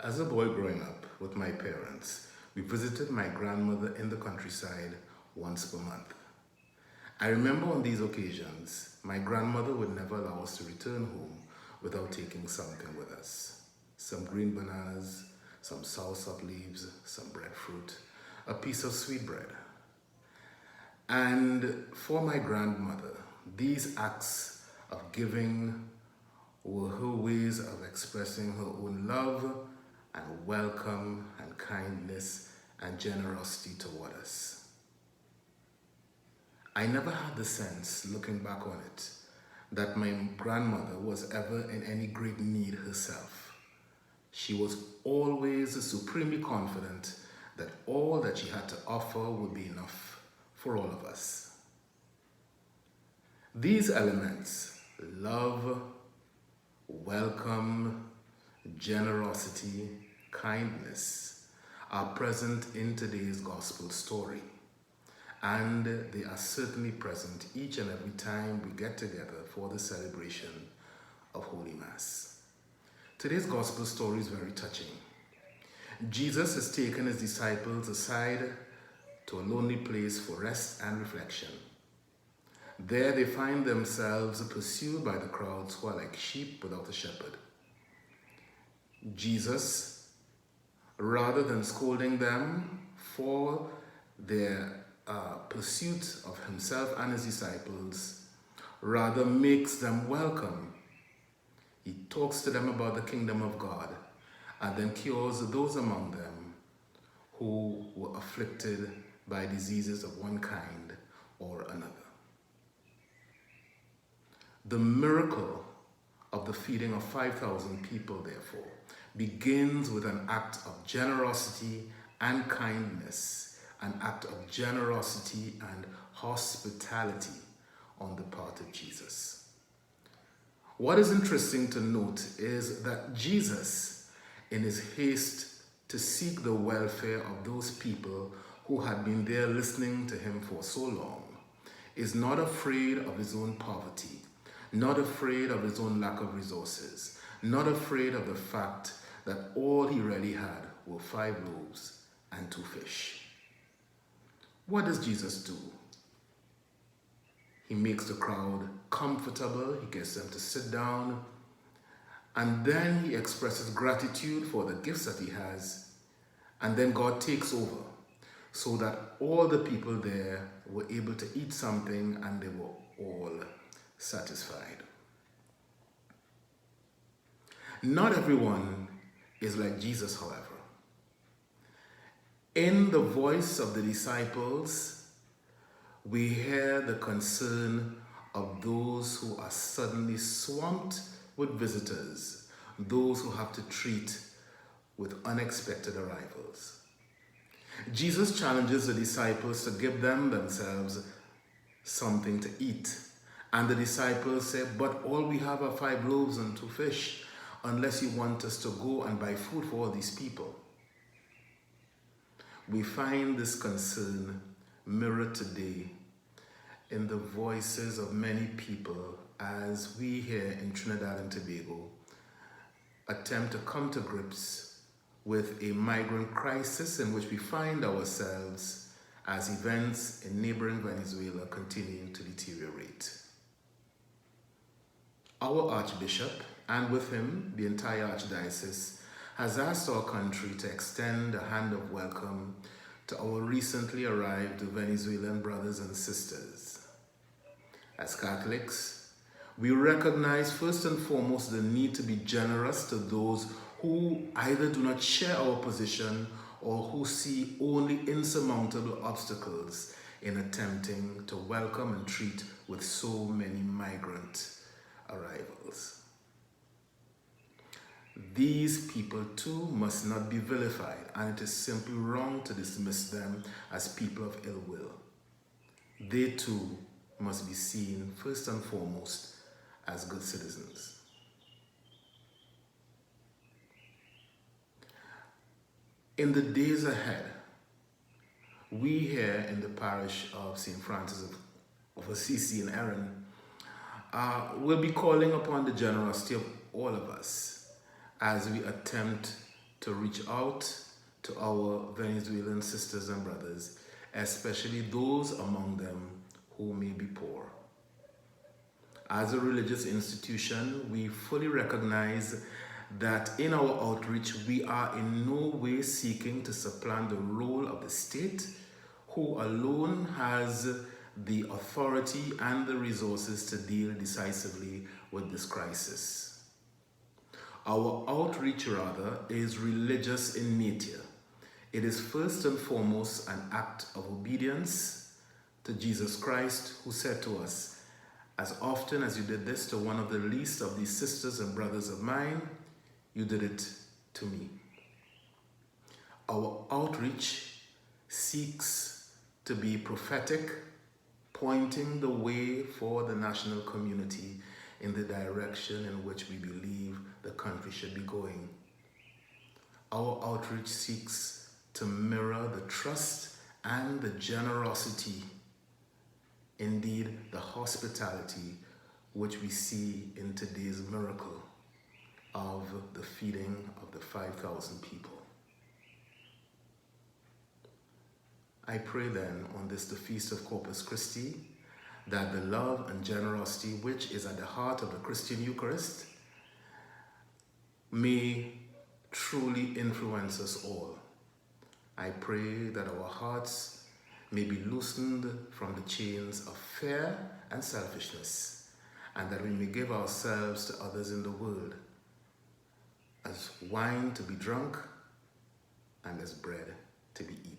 As a boy growing up with my parents, we visited my grandmother in the countryside once per month. I remember on these occasions, my grandmother would never allow us to return home without taking something with us. Some green bananas, some soursop leaves, some breadfruit, a piece of sweet bread. And for my grandmother, these acts of giving were her ways of expressing her own love and welcome and kindness and generosity toward us. I never had the sense, looking back on it, that my grandmother was ever in any great need herself. She was always supremely confident that all that she had to offer would be enough for all of us. These elements, love, welcome, generosity, kindness, are present in today's gospel story. And they are certainly present each and every time we get together for the celebration of Holy Mass. Today's gospel story is very touching. Jesus has taken his disciples aside to a lonely place for rest and reflection. There they find themselves pursued by the crowds who are like sheep without a shepherd. Jesus, rather than scolding them for their pursuit of himself and his disciples, rather makes them welcome. He talks to them about the kingdom of God and then cures those among them who were afflicted by diseases of one kind or another. The miracle of the feeding of 5,000 people, therefore, begins with an act of generosity and kindness, an act of generosity and hospitality on the part of Jesus. What is interesting to note is that Jesus, in his haste to seek the welfare of those people who had been there listening to him for so long, is not afraid of his own poverty, not afraid of his own lack of resources, not afraid of the fact that all he really had were 5 loaves and 2 fish. What does Jesus do? He makes the crowd comfortable, he gets them to sit down, and then he expresses gratitude for the gifts that he has, and then God takes over so that all the people there were able to eat something and they were all satisfied. Not everyone is like Jesus, however. In the voice of the disciples, we hear the concern of those who are suddenly swamped with visitors, those who have to treat with unexpected arrivals. Jesus challenges the disciples to give them themselves something to eat. And the disciples say, but all we have are 5 loaves and 2 fish, unless you want us to go and buy food for all these people. We find this concern mirrored today in the voices of many people as we here in Trinidad and Tobago attempt to come to grips with a migrant crisis in which we find ourselves as events in neighboring Venezuela continue to deteriorate. Our Archbishop, and with him the entire Archdiocese, has asked our country to extend a hand of welcome to our recently arrived Venezuelan brothers and sisters. As Catholics, we recognize first and foremost the need to be generous to those who either do not share our position or who see only insurmountable obstacles in attempting to welcome and treat with so many migrant arrivals. These people too must not be vilified, and it is simply wrong to dismiss them as people of ill will. They too must be seen first and foremost as good citizens. In the days ahead, we here in the parish of St. Francis of Assisi in Erin will be calling upon the generosity of all of us as we attempt to reach out to our Venezuelan sisters and brothers, especially those among them who may be poor. As a religious institution, we fully recognize that in our outreach, we are in no way seeking to supplant the role of the state, who alone has the authority and the resources to deal decisively with this crisis. Our outreach, rather, is religious in nature. It is first and foremost an act of obedience to Jesus Christ, who said to us, "As often as you did this to one of the least of these sisters and brothers of mine, you did it to me." Our outreach seeks to be prophetic, pointing the way for the national community in the direction in which we believe the country should be going. Our outreach seeks to mirror the trust and the generosity, indeed the hospitality, which we see in today's miracle of the feeding of the 5,000 people. I pray then on this, the Feast of Corpus Christi, that the love and generosity which is at the heart of the Christian Eucharist may truly influence us all. I pray that our hearts may be loosened from the chains of fear and selfishness, and that we may give ourselves to others in the world as wine to be drunk and as bread to be eaten.